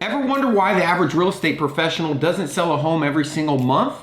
Ever wonder why the average real estate professional doesn't sell a home every single month?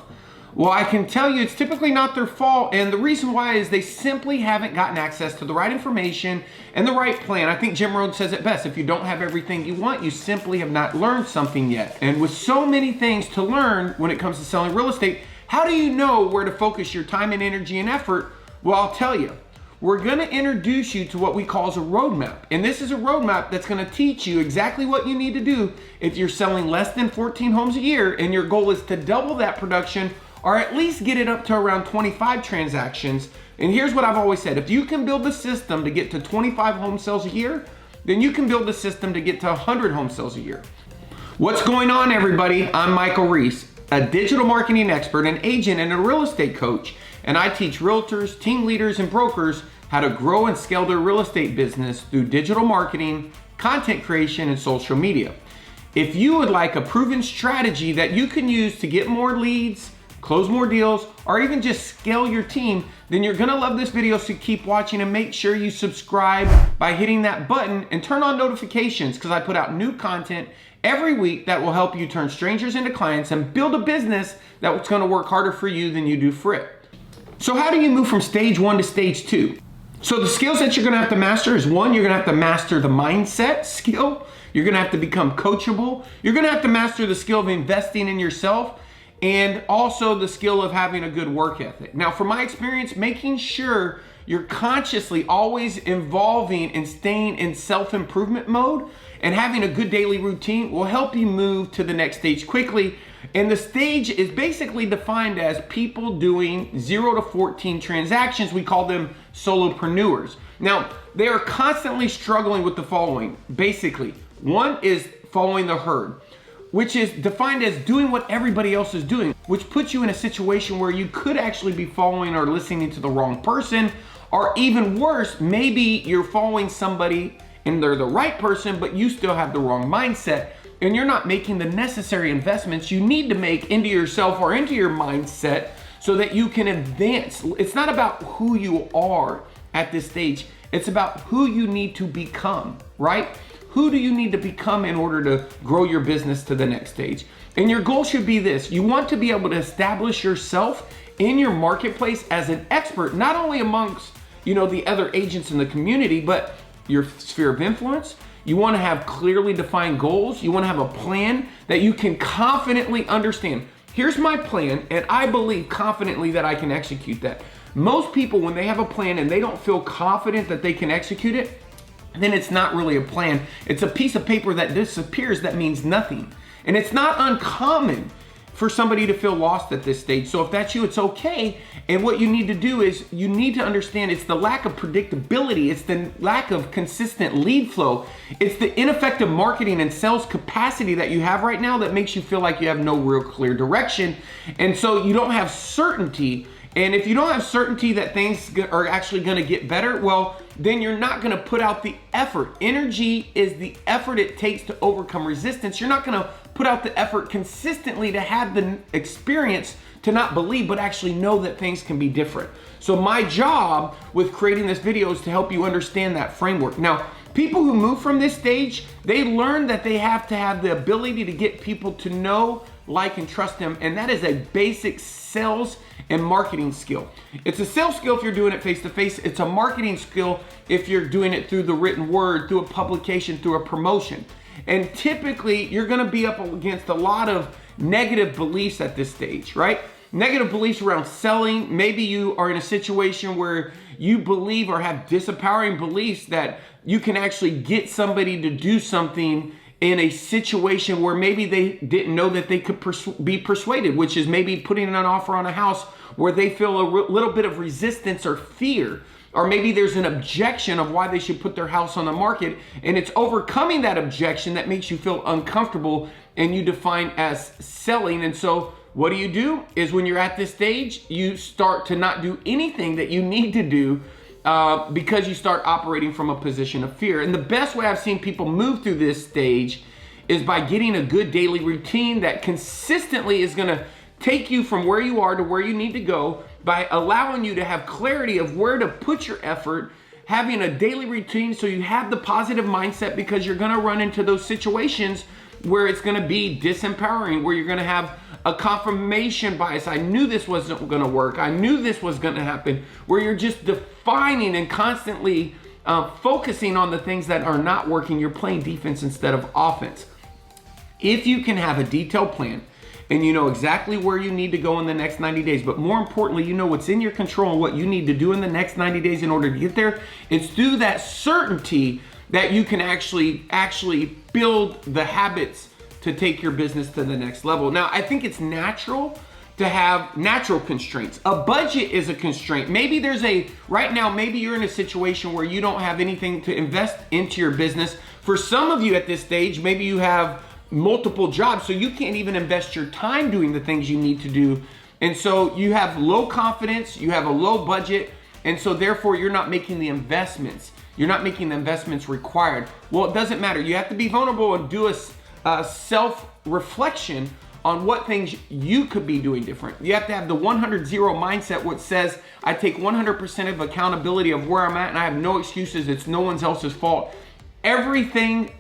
Well, I can tell you it's typically not their fault, and the reason why is they simply haven't gotten access to the right information and the right plan. I think Jim Rohn says it best: if you don't have everything you want, you simply have not learned something yet. And with so many things to learn when it comes to selling real estate, how do you know where to focus your time and energy and effort? Well, I'll tell you. We're going to introduce you to what we call as a roadmap. And this is a roadmap that's going to teach you exactly what you need to do if you're selling less than 14 homes a year and your goal is to double that production or at least get it up to around 25 transactions. And here's what I've always said: if you can build the system to get to 25 home sales a year, then you can build the system to get to 100 home sales a year. What's going on, everybody? I'm Michael Reese, a digital marketing expert, an agent, and a real estate coach. And I teach realtors, team leaders, and brokers how to grow and scale their real estate business through digital marketing, content creation, and social media. If you would like a proven strategy that you can use to get more leads, close more deals, or even just scale your team, then you're gonna love this video, so keep watching and make sure you subscribe by hitting that button and turn on notifications, because I put out new content every week that will help you turn strangers into clients and build a business that's gonna work harder for you than you do for it. So how do you move from stage 1 to stage 2? So the skills that you're gonna have to master is: 1, you're gonna have to master the mindset skill. You're gonna have to become coachable. You're gonna have to master the skill of investing in yourself, and also the skill of having a good work ethic. Now, from my experience, making sure you're consciously always involving and staying in self-improvement mode and having a good daily routine will help you move to the next stage quickly. And the stage is basically defined as people doing 0 to 14 transactions. We call them solopreneurs. Now, they are constantly struggling with the following. Basically, 1 is following the herd, which is defined as doing what everybody else is doing, which puts you in a situation where you could actually be following or listening to the wrong person, or even worse, maybe you're following somebody and they're the right person, but you still have the wrong mindset, and you're not making the necessary investments you need to make into yourself or into your mindset so that you can advance. It's not about who you are at this stage. It's about who you need to become, right? Who do you need to become in order to grow your business to the next stage? And your goal should be this: you want to be able to establish yourself in your marketplace as an expert, not only amongst, the other agents in the community, but your sphere of influence. You want to have clearly defined goals. You want to have a plan that you can confidently understand. Here's my plan, and I believe confidently that I can execute that. Most people, when they have a plan and they don't feel confident that they can execute it, then it's not really a plan. It's a piece of paper that disappears that means nothing. And it's not uncommon for somebody to feel lost at this stage. So if that's you, it's okay. And what you need to do is you need to understand it's the lack of predictability. It's the lack of consistent lead flow. It's the ineffective marketing and sales capacity that you have right now that makes you feel like you have no real clear direction. And so you don't have certainty. And if you don't have certainty that things are actually gonna get better, well, then you're not gonna put out the effort. Energy is the effort it takes to overcome resistance. You're not gonna put out the effort consistently to have the experience to not believe, but actually know that things can be different. So my job with creating this video is to help you understand that framework. Now, people who move from this stage, they learn that they have to have the ability to get people to know, like, and trust them. And that is a basic sales and marketing skill. It's a sales skill if you're doing it face-to-face. It's a marketing skill if you're doing it through the written word, through a publication, through a promotion. And typically, you're gonna be up against a lot of negative beliefs at this stage, right? Negative beliefs around selling. Maybe you are in a situation where you believe or have disempowering beliefs that you can actually get somebody to do something in a situation where maybe they didn't know that they could be persuaded, which is maybe putting an offer on a house where they feel a little bit of resistance or fear. Or maybe there's an objection of why they should put their house on the market, and it's overcoming that objection that makes you feel uncomfortable and you define as selling. And so what do is when you're at this stage, you start to not do anything that you need to do because you start operating from a position of fear. And the best way I've seen people move through this stage is by getting a good daily routine that consistently is gonna take you from where you are to where you need to go, by allowing you to have clarity of where to put your effort, having a daily routine so you have the positive mindset, because you're gonna run into those situations where it's gonna be disempowering, where you're gonna have a confirmation bias. I knew this wasn't gonna work. I knew this was gonna happen, where you're just defining and constantly focusing on the things that are not working. You're playing defense instead of offense. If you can have a detailed plan and you know exactly where you need to go in the next 90 days, but more importantly, you know what's in your control and what you need to do in the next 90 days in order to get there, it's through that certainty that you can actually build the habits to take your business to the next level. Now, I think it's natural to have natural constraints. A budget is a constraint. Maybe right now, maybe you're in a situation where you don't have anything to invest into your business. For some of you at this stage, maybe you have multiple jobs, so you can't even invest your time doing the things you need to do. And so you have low confidence, you have a low budget, and so therefore you're not making the investments. You're not making the investments required. Well, it doesn't matter. You have to be vulnerable and do a self-reflection on what things you could be doing different. You have to have the 100-0 mindset, which says, I take 100% of accountability of where I'm at and I have no excuses. It's no one else's fault. Everything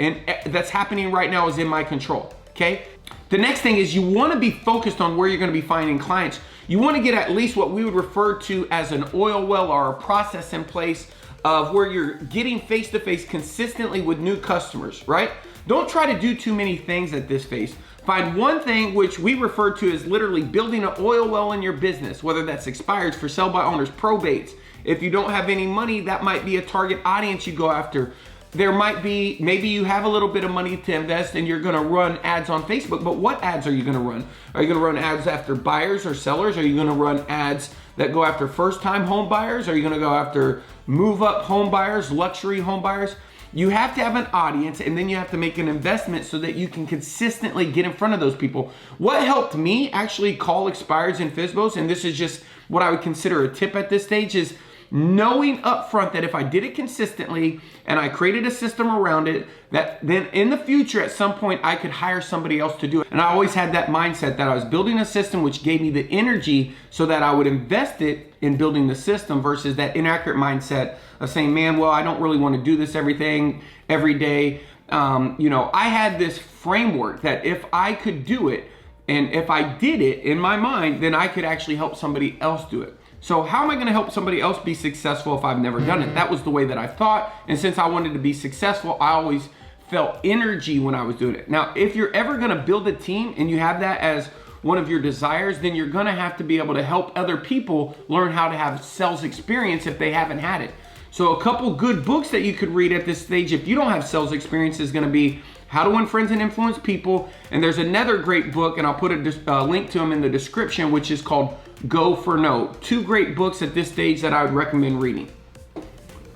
that's happening right now is in my control, okay? The next thing is you want to be focused on where you're going to be finding clients. You want to get at least what we would refer to as an oil well or a process in place of where you're getting face-to-face consistently with new customers, right? Don't try to do too many things at this phase. Find one thing which we refer to as literally building an oil well in your business, whether that's expireds, for sale by owners, probates. If you don't have any money, that might be a target audience you go after. There might be, maybe you have a little bit of money to invest and you're gonna run ads on Facebook, but what ads are you gonna run? Are you gonna run ads after buyers or sellers? Are you gonna run ads that go after first-time home buyers? Are you gonna go after move-up home buyers, luxury home buyers? You have to have an audience, and then you have to make an investment so that you can consistently get in front of those people. What helped me actually call expireds and FSBOs, and this is just what I would consider a tip at this stage, is knowing up front that if I did it consistently and I created a system around it, that then in the future at some point I could hire somebody else to do it. And I always had that mindset that I was building a system which gave me the energy so that I would invest it in building the system versus that inaccurate mindset of saying, man, well, I don't really want to do this every day. I had this framework that if I could do it and if I did it in my mind, then I could actually help somebody else do it. So how am I going to help somebody else be successful if I've never done it? That was the way that I thought. And since I wanted to be successful, I always felt energy when I was doing it. Now, if you're ever going to build a team and you have that as one of your desires, then you're going to have to be able to help other people learn how to have sales experience if they haven't had it. So a couple good books that you could read at this stage if you don't have sales experience is going to be How to Win Friends and Influence People. And there's another great book, and I'll put a link to them in the description, which is called Go for No. Two great books at this stage that I would recommend reading.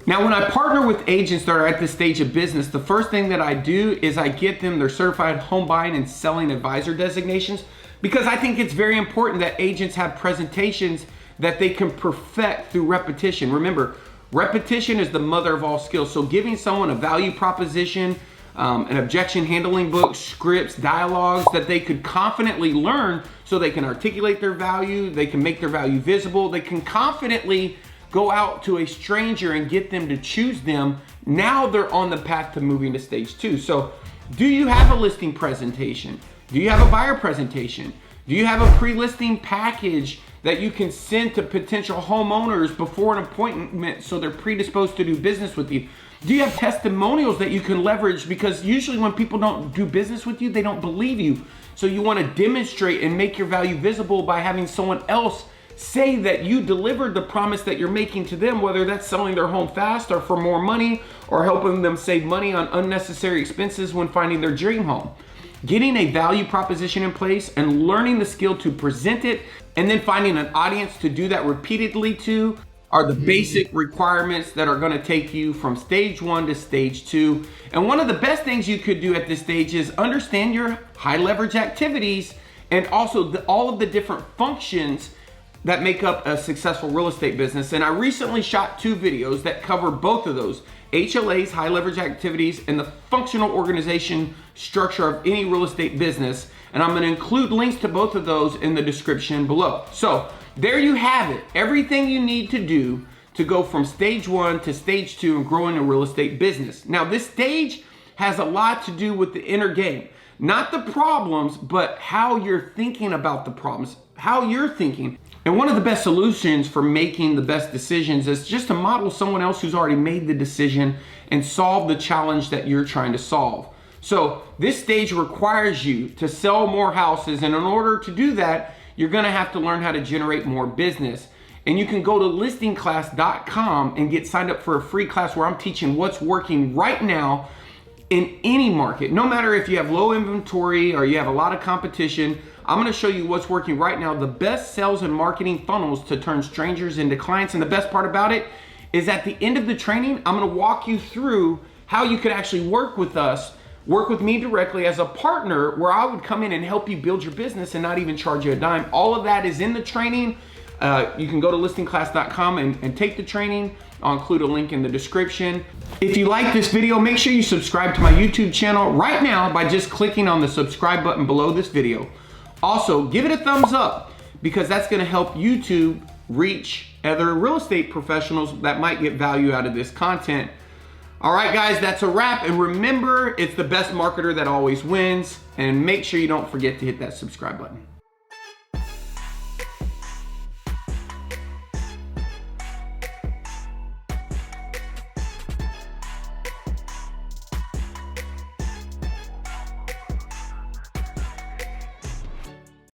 Now, when I partner with agents that are at this stage of business, the first thing that I do is I get them their certified home buying and selling advisor designations, because I think it's very important that agents have presentations that they can perfect through repetition. Remember, repetition is the mother of all skills. So giving someone a value proposition, an objection handling book, scripts, dialogues that they could confidently learn so they can articulate their value, they can make their value visible, they can confidently go out to a stranger and get them to choose them. Now they're on the path to moving to stage 2. So do you have a listing presentation? Do you have a buyer presentation? Do you have a pre-listing package that you can send to potential homeowners before an appointment so they're predisposed to do business with you? Do you have testimonials that you can leverage? Because usually when people don't do business with you, they don't believe you. So you want to demonstrate and make your value visible by having someone else say that you delivered the promise that you're making to them, whether that's selling their home fast or for more money or helping them save money on unnecessary expenses when finding their dream home. Getting a value proposition in place and learning the skill to present it, and then finding an audience to do that repeatedly to, are the basic requirements that are going to take you from stage 1 to stage 2. And one of the best things you could do at this stage is understand your high leverage activities and also all of the different functions that make up a successful real estate business. And I recently shot 2 videos that cover both of those: HLAs, high leverage activities, and the functional organization structure of any real estate business. And I'm going to include links to both of those in the description below. So there you have it. Everything you need to do to go from stage 1 to stage 2 and growing a real estate business. Now, this stage has a lot to do with the inner game. Not the problems, but how you're thinking about the problems, how you're thinking. And one of the best solutions for making the best decisions is just to model someone else who's already made the decision and solve the challenge that you're trying to solve. So this stage requires you to sell more houses, and in order to do that, you're gonna have to learn how to generate more business. And you can go to listingclass.com and get signed up for a free class where I'm teaching what's working right now in any market. No matter if you have low inventory or you have a lot of competition, I'm gonna show you what's working right now, the best sales and marketing funnels to turn strangers into clients. And the best part about it is at the end of the training, I'm gonna walk you through how you could actually work with us, work with me directly as a partner, where I would come in and help you build your business and not even charge you a dime. All of that is in the training. You can go to listingclass.com and take the training. I'll include a link in the description. If you like this video, make sure you subscribe to my YouTube channel right now by just clicking on the subscribe button below this video. Also, give it a thumbs up, because that's gonna help YouTube reach other real estate professionals that might get value out of this content. All right, guys, that's a wrap. And remember, it's the best marketer that always wins. And make sure you don't forget to hit that subscribe button.